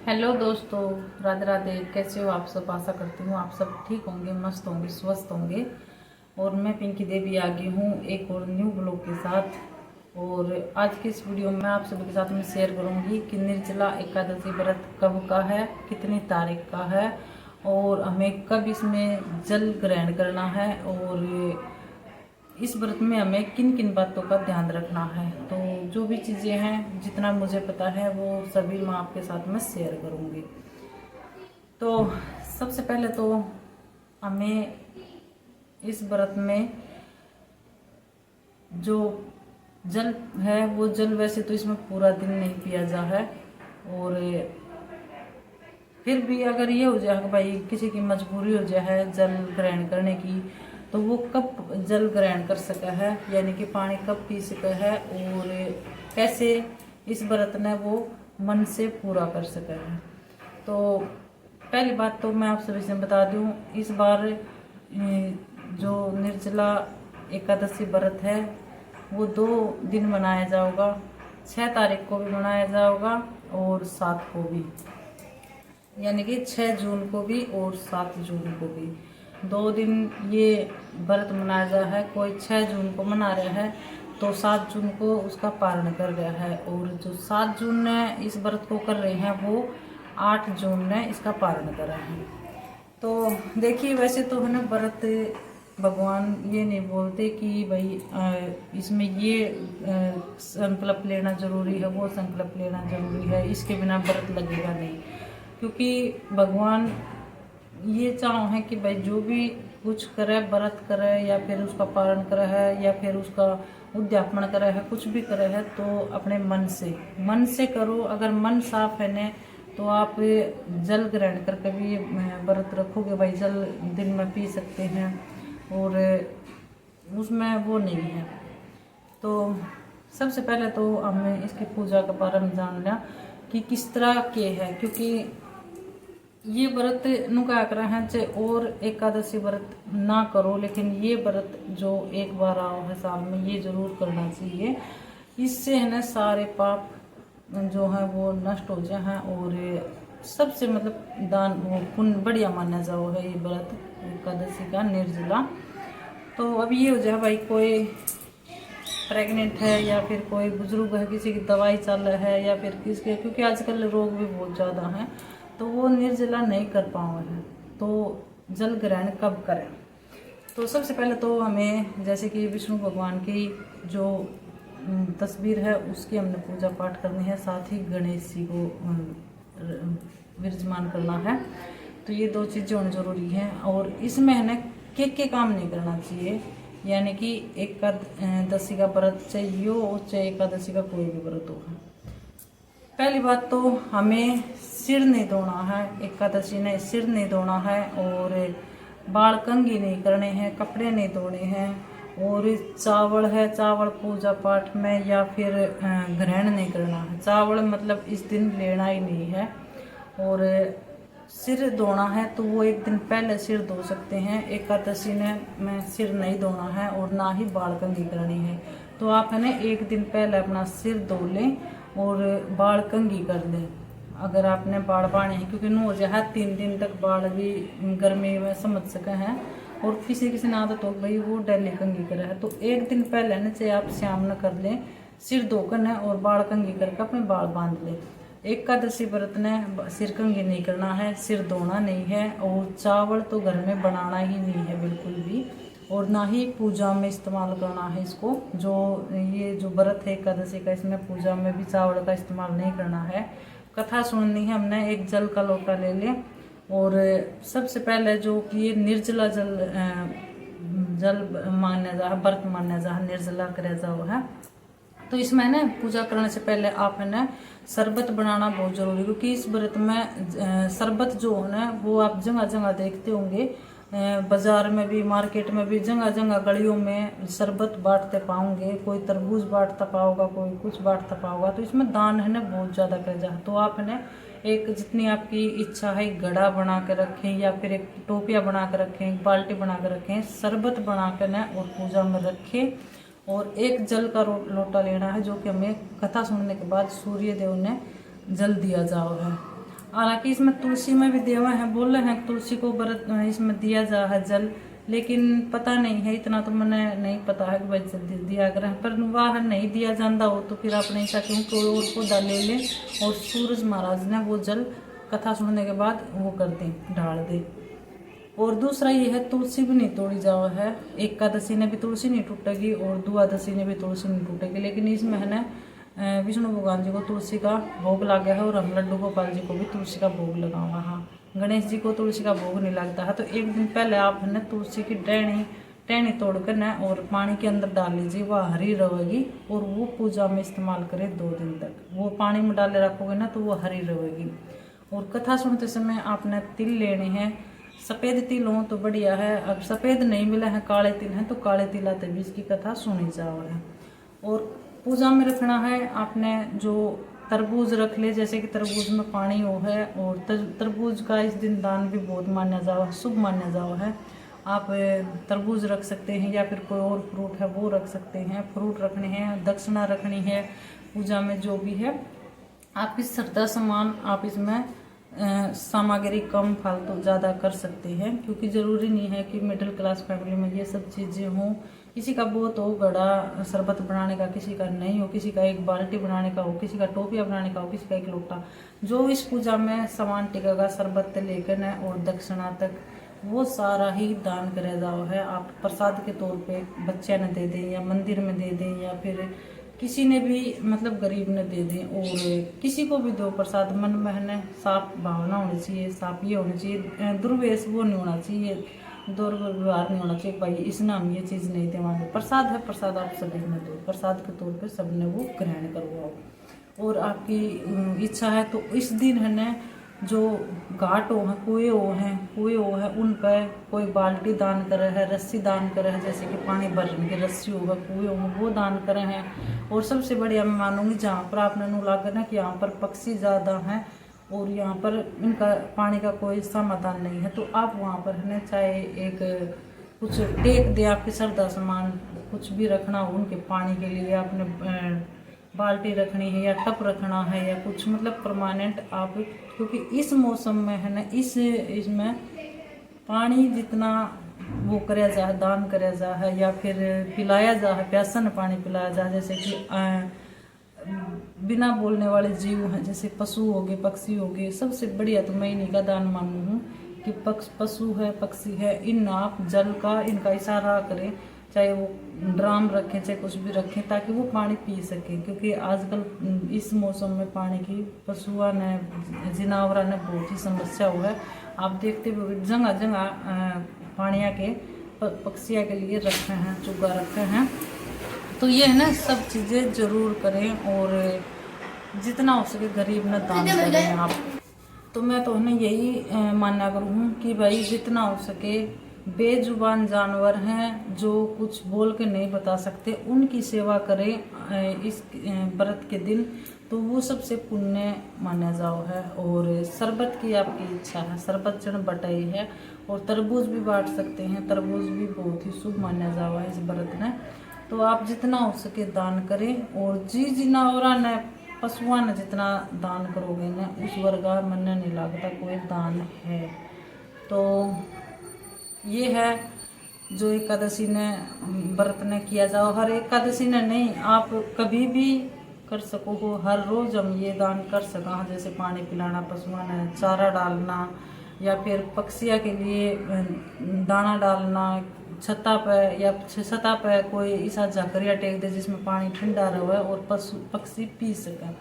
Hello दोस्तों, राधे राधे। कैसे हो आप सब? आशा करती हूँ आप सब ठीक होंगे, मस्त होंगे, स्वस्थ होंगे। और मैं पिंकी देवी आ गई हूँ एक और न्यू ब्लॉग के साथ। और आज की इस वीडियो में आप सभी के साथ मैं शेयर करूँगी कि निर्जला एकादशी व्रत कब का है, कितनी तारीख का है और हमें कब इसमें जल ग्रहण करना है और इस व्रत में हमें किन किन बातों का ध्यान रखना है। तो जो भी चीज़ें हैं, जितना मुझे पता है वो सभी मैं आपके साथ में शेयर करूँगी। तो सबसे पहले तो हमें इस व्रत में जो जल है वो जल वैसे तो इसमें पूरा दिन नहीं पिया जा है। और फिर भी अगर ये हो जाए भाई किसी की मजबूरी हो जाए जल ग्रहण करने की, तो वो कब जल ग्रहण कर सका है, यानी कि पानी कब पी सका है और कैसे इस व्रत ने वो मन से पूरा कर सका है। तो पहली बात तो मैं आप सभी से बता दूं, इस बार जो निर्जला एकादशी व्रत है वो 2 दिन मनाया जाएगा। 6 तारीख को भी मनाया जाएगा और 7 को भी, यानी कि 6 जून को भी और 7 जून को भी 2 दिन ये व्रत मनाया जा है। कोई 6 जून को मना रहा है तो 7 जून को उसका पारण कर रहा है, और जो 7 जून ने इस व्रत को कर रहे हैं वो 8 जून ने इसका पारण करा है। तो देखिए, वैसे तो है ना व्रत भगवान ये नहीं बोलते कि भाई इसमें ये संकल्प लेना जरूरी है, वो संकल्प लेना जरूरी है, इसके बिना व्रत लगेगा नहीं। क्योंकि भगवान ये चाह है कि भाई जो भी कुछ करे, व्रत करे या फिर उसका पारण करे है या फिर उसका उद्यापन करे है, कुछ भी करे है तो अपने मन से करो। अगर मन साफ है ने तो आप जल ग्रहण करके भी व्रत रखोगे। भाई जल दिन में पी सकते हैं और उसमें वो नहीं है। तो सबसे पहले तो हमें इसकी पूजा का बारे में जान लिया कि किस तरह के है, क्योंकि ये व्रत नुका कर हैं चाहे और एकादशी व्रत ना करो, लेकिन ये व्रत जो एक बार आओ है साल में ये जरूर करना चाहिए। इससे है ना सारे पाप जो है वो नष्ट हो जाए हैं और सबसे मतलब दान वो पुण्य बढ़िया माना जाओ है ये व्रत एकादशी का निर्जला। तो अब ये हो जाए भाई कोई प्रेग्नेंट है या फिर कोई बुजुर्ग है, किसी की दवाई चल रहा है या फिर किसके, क्योंकि आजकल रोग भी बहुत ज़्यादा हैं तो वो निर्जला नहीं कर पाए हैं, तो जल ग्रहण कब करें। तो सबसे पहले तो हमें जैसे कि विष्णु भगवान की जो तस्वीर है उसकी हमने पूजा पाठ करनी है, साथ ही गणेश जी को विराजमान करना है। तो ये 2 चीज़ें होनी जरूरी हैं और इसमें है ना के काम नहीं करना चाहिए, यानी कि एकादशी का व्रत चाहिए हो चाहे एकादशी का कोई भी व्रत हो। पहली बात तो हमें सिर नहीं धोना है, एकादशी ने सिर नहीं धोना है और बाल कंघी नहीं करने हैं, कपड़े नहीं धोने हैं और चावल है, चावल पूजा पाठ में या फिर ग्रहण नहीं करना है। चावल मतलब इस दिन लेना ही नहीं है। और सिर धोना है तो वो एक दिन पहले सिर धो सकते हैं। एकादशी में सिर नहीं धोना है और ना ही बाल कंघी करनी है। तो आप है ना एक दिन पहले अपना सिर धो लें और बाल कंघी कर लें अगर आपने बाल बाने हैं, क्योंकि नो जो है 3 दिन तक बाल भी गर्मी में समझ सके हैं और किसी ने आदत हो भाई वो डेली कंघी करे है, तो एक दिन पहले न चाहे आप शाम न कर लें, सिर धोकर न और बाल कंघी करके अपने बाल बांध लें। एकादशी व्रत ने सिर कंघी नहीं करना है, सिर धोना नहीं है और चावल तो घर में बनाना ही नहीं है बिल्कुल भी, और ना ही पूजा में इस्तेमाल करना है इसको। जो ये जो व्रत है एकादशी का, इसमें पूजा में भी चावल का इस्तेमाल नहीं करना है। कथा सुननी है हमने, एक जल का लोटा ले लें और सबसे पहले जो कि ये निर्जला जल मान्या जा, व्रत मान्या जा, निर्जला करे जाओ है। तो इसमें ना पूजा करने से पहले आप है ना शरबत बनाना बहुत जरूरी है, क्योंकि इस व्रत में शरबत जो है ना वो आप जगह जगह देखते होंगे, बाजार में भी मार्केट में भी जगह जगह गलियों में शरबत बांटते पाओगे। कोई तरबूज बांटता पाओगा, कोई कुछ बांटता पाओगा। तो इसमें दान है ना बहुत ज़्यादा कर जा, तो आप है ना एक जितनी आपकी इच्छा है घड़ा बना कर रखें या फिर एक टोपिया बना कर रखें, एक बाल्टी बना कर रखें, शरबत बना कर ना और पूजा में रखें। और एक जल का लोटा लेना है जो कि हमें कथा सुनने के बाद सूर्य देव ने जल दिया जाओ है। हालांकि इसमें तुलसी में भी देवा है, बोले हैं तुलसी को व्रत इसमें दिया जा है जल, लेकिन पता नहीं है, इतना तो मैंने नहीं पता है कि भाई जल्दी दिया करें। पर वाह नहीं दिया जाता हो तो फिर आप नहीं सकें कोई और पौधा ले लें और सूरज महाराज ने वो जल कथा सुनने के बाद वो कर दें, ढाल दें। और दूसरा ये है तुलसी भी नहीं तोड़ी जाओ है, एकादशी ने भी तुलसी नहीं टूटेगी और द्वादशी ने भी तुलसी नहीं टूटेगी। लेकिन इसमें है ना विष्णु भगवान जी को तुलसी का भोग लगा है और हम लड्डू गोपाल जी को भी तुलसी का भोग लगा हुआ। हाँ, गणेश जी को तुलसी का भोग नहीं लगता है। तो एक दिन पहले आप है ना तुलसी की टहनी तोड़ कर ना और पानी के अंदर डाल लीजिए, वह हरी रहेगी और वो पूजा में इस्तेमाल करें 2 दिन तक। वो पानी में डाले रखोगे ना तो वो हरी रहेगी। और कथा सुनते समय आपने तिल लेने हैं, सफ़ेद तिल हो तो बढ़िया है, अब सफ़ेद नहीं मिला है काले तिल हैं तो काले तिल आते भी इसकी कथा सुनी जाओ है। और पूजा में रखना है आपने जो तरबूज रख ले, जैसे कि तरबूज में पानी हो है, और तरबूज का इस दिन दान भी बहुत माना जाओ, शुभ माना जाओ है। आप तरबूज रख सकते हैं या फिर कोई और फ्रूट है वो रख सकते हैं, फ्रूट रखने हैं, दक्षिणा रखनी है पूजा में जो भी है। आपकी श्रद्धा समान आप इसमें सामग्री कम फालतू ज़्यादा कर सकते हैं, क्योंकि ज़रूरी नहीं है कि मिडिल क्लास फैमिली में ये सब चीज़ें हों। किसी का बहुत हो गड़ा शरबत बनाने का, किसी का नहीं हो, किसी का एक बाल्टी बनाने का हो, किसी का टोपिया बनाने का हो, किसी का एक लोटा, जो इस पूजा में सामान टिकेगा शरबत से लेकर न और दक्षिणा तक वो सारा ही दान करे जाओ है। आप प्रसाद के तौर पे बच्चे ने दे दें या मंदिर में दे दें या फिर किसी ने भी मतलब गरीब ने दे दें, और किसी को भी दो प्रसाद। मन में है साफ भावना होनी चाहिए, साफ ये होनी चाहिए, दुर्वेश वो नहीं होना चाहिए, दुर्व्यवहार नहीं होना चाहिए भाई इस नाम ये चीज़ नहीं देवांगे। प्रसाद है, प्रसाद आप सभी ने दो, प्रसाद के तौर पे सबने वो ग्रहण करवाओ। और आपकी इच्छा है तो इस दिन है न जो घाट हो हैं, कुएं हो हैं, उन पर कोई बाल्टी दान करे है, रस्सी दान करे है, जैसे कि पानी भरने की रस्सी होगा, कुएं हो वो दान करे हैं। और सबसे बढ़िया मैं मानूंगी जहाँ पर आपने नुला करना कि यहाँ पर पक्षी ज़्यादा हैं और यहाँ पर इनका पानी का कोई समाधान नहीं है, तो आप वहाँ पर है ना चाहे एक कुछ टेक दे, आपकी श्रद्धा सामान कुछ भी रखना हो उनके पानी के लिए, आपने बाल्टी रखनी है या टप रखना है या कुछ मतलब परमानेंट आप, क्योंकि इस मौसम में है ना इसमें पानी जितना वो कराया जा है, दान कराया जा है या फिर पिलाया जा है, प्यासन पानी पिलाया जा, जैसे कि बिना बोलने वाले जीव हैं, जैसे पशु हो गए, पक्षी हो गए। सबसे बढ़िया तो मैं इन्हीं का दान मानू हूँ कि पशु है, पक्षी है, इन आप जल का इनका इशारा करें, चाहे वो ड्राम रखें चाहे कुछ भी रखें, ताकि वो पानी पी सकें। क्योंकि आजकल इस मौसम में पानी की पशुओं ने जिनावरा ने बहुत ही समस्या हुआ है। आप देखते हुए जगह जगह पानिया के पक्षियों के लिए रखे हैं, चुग्गा रखे हैं। तो ये है ना सब चीज़ें ज़रूर करें और जितना हो सके गरीब न दान करें आप। तो मैं तो है ना यही मान्या करूँ कि भाई जितना हो सके बेजुबान जानवर हैं जो कुछ बोल के नहीं बता सकते, उनकी सेवा करें इस व्रत के दिन, तो वो सबसे पुण्य माना जाओ है। और शरबत की आपकी इच्छा है, शरबत चढ़ बटाई है, और तरबूज भी बांट सकते हैं, तरबूज भी बहुत ही शुभ माना जाओ है इस व्रत में। तो आप जितना हो सके दान करें, और जी जिनावरा ने पशुओं ने जितना दान करोगे ना उस वर्गा मन नहीं लगता कोई दान है। तो ये है जो एकादशी ने व्रत ने किया जाओ, हर एकादशी ने नहीं, आप कभी भी कर सको हो, हर रोज़ हम ये दान कर सका, जैसे पानी पिलाना, पशुओं ने चारा डालना, या फिर पक्षियों के लिए दाना डालना छत्ता पर, या छत्ता पर कोई ऐसा झाकरिया टेक दे जिसमें पानी ठंडा रहे और पक्षी पी सकें।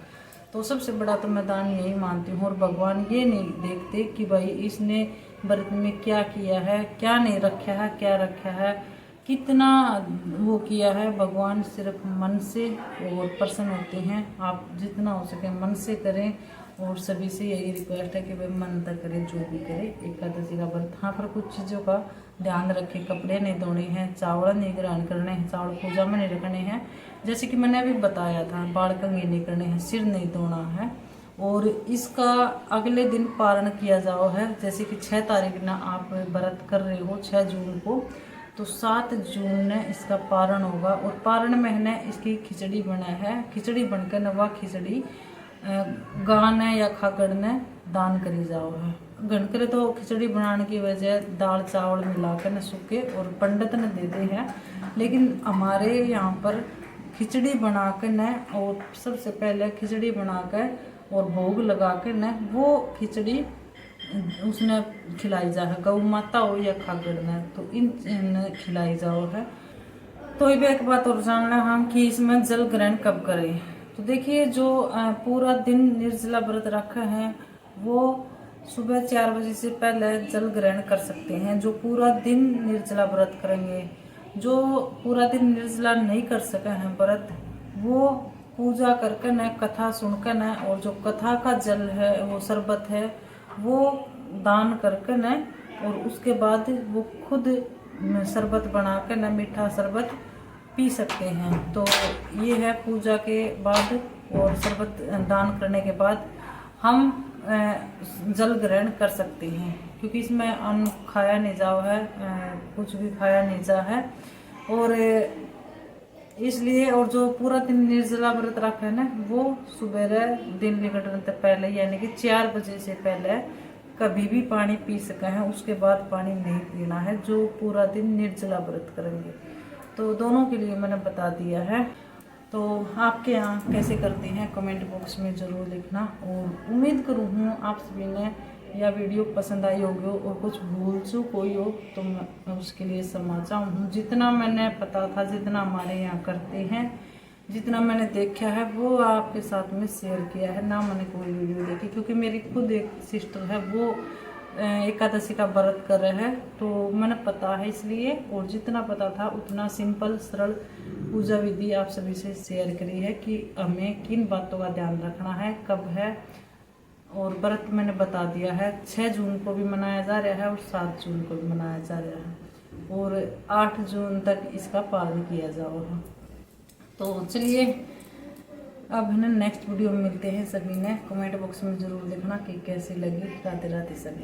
तो सबसे बड़ा तो मैं दान यही मानती हूँ। और भगवान ये नहीं देखते कि भाई इसने व्रत में क्या किया है, क्या नहीं रखा है, क्या रखा है, कितना वो किया है। भगवान सिर्फ मन से और प्रसन्न होते हैं। आप जितना हो सके मन से करें, और सभी से यही रिक्वेस्ट है कि भाई मन तक करें जो भी करे एकादशी का व्रत। हाँ, पर कुछ चीज़ों का ध्यान रखें, कपड़े नहीं धोने हैं, चावल नहीं ग्रहण करने हैं, चावल पूजा में नहीं रखने हैं, जैसे कि मैंने अभी बताया था, बाल कंघी नहीं करने हैं, सिर नहीं धोना है। और इसका अगले दिन पारण किया जाओ है, जैसे कि 6 तारीख ना आप व्रत कर रहे हो 6 जून को, तो 7 जून ने इसका पारण होगा। और पारण में है इसकी खिचड़ी बना है, खिचड़ी बनकर नवा खिचड़ी गाय ने या खाकर ने दान करी जाओ है। घण करे तो खिचड़ी बनाने की वजह दाल चावल मिला कर न सूखे और पंडित ने दे दे है, लेकिन हमारे यहाँ पर खिचड़ी बनाकर न, और सबसे पहले खिचड़ी बनाकर और भोग लगा कर न वो खिचड़ी उसने खिलाई जा है, गौ माता हो या खागड़ ने, तो इन खिलाई जाओ है। तो ये एक बात और जानना हम कि इसमें जल ग्रहण कब करें। तो देखिए, जो पूरा दिन निर्जला व्रत रखा है वो सुबह 4 बजे से पहले जल ग्रहण कर सकते हैं। जो पूरा दिन निर्जला व्रत करेंगे, जो पूरा दिन निर्जला नहीं कर सके हैं व्रत, वो पूजा करके न, कथा सुनकर न, और जो कथा का जल है वो शरबत है वो दान करके न, और उसके बाद वो खुद शरबत बना कर न, मीठा शरबत पी सकते हैं। तो ये है पूजा के बाद और शरबत दान करने के बाद हम जल ग्रहण कर सकते हैं, क्योंकि इसमें अन्न खाया नहीं जाओ है, कुछ भी खाया नहीं जा है। और इसलिए, और जो पूरा दिन निर्जला व्रत रखा है ना, वो सुबह दिन बिगड़ने से पहले यानी कि 4 बजे से पहले कभी भी पानी पी सके हैं, उसके बाद पानी नहीं पीना है जो पूरा दिन निर्जला व्रत करेंगे। तो दोनों के लिए मैंने बता दिया है। तो आपके यहाँ कैसे करते हैं कमेंट बॉक्स में ज़रूर लिखना, और उम्मीद करूँ हूँ आप सभी ने यह वीडियो पसंद आई होगी, और कुछ भूल चूक हुई हो तो मैं उसके लिए क्षमा चाहूँ। जितना मैंने पता था, जितना हमारे यहाँ करते हैं, जितना मैंने देखा है वो आपके साथ में शेयर किया है, ना मैंने कोई वीडियो देखी, क्योंकि मेरी खुद एक सिस्टर है वो एकादशी का व्रत कर रहे हैं, तो मैंने पता है इसलिए, और जितना पता था उतना सिंपल सरल पूजा विधि आप सभी से शेयर करी है कि हमें किन बातों का ध्यान रखना है, कब है। और व्रत मैंने बता दिया है, 6 जून को भी मनाया जा रहा है और 7 जून को भी मनाया जा रहा है, और 8 जून तक इसका पालन किया जाओगा। तो चलिए, अब है ना नेक्स्ट वीडियो में मिलते हैं। सभी ने कमेंट बॉक्स में ज़रूर लिखना कि कैसी लगी। राधे राधे सभी।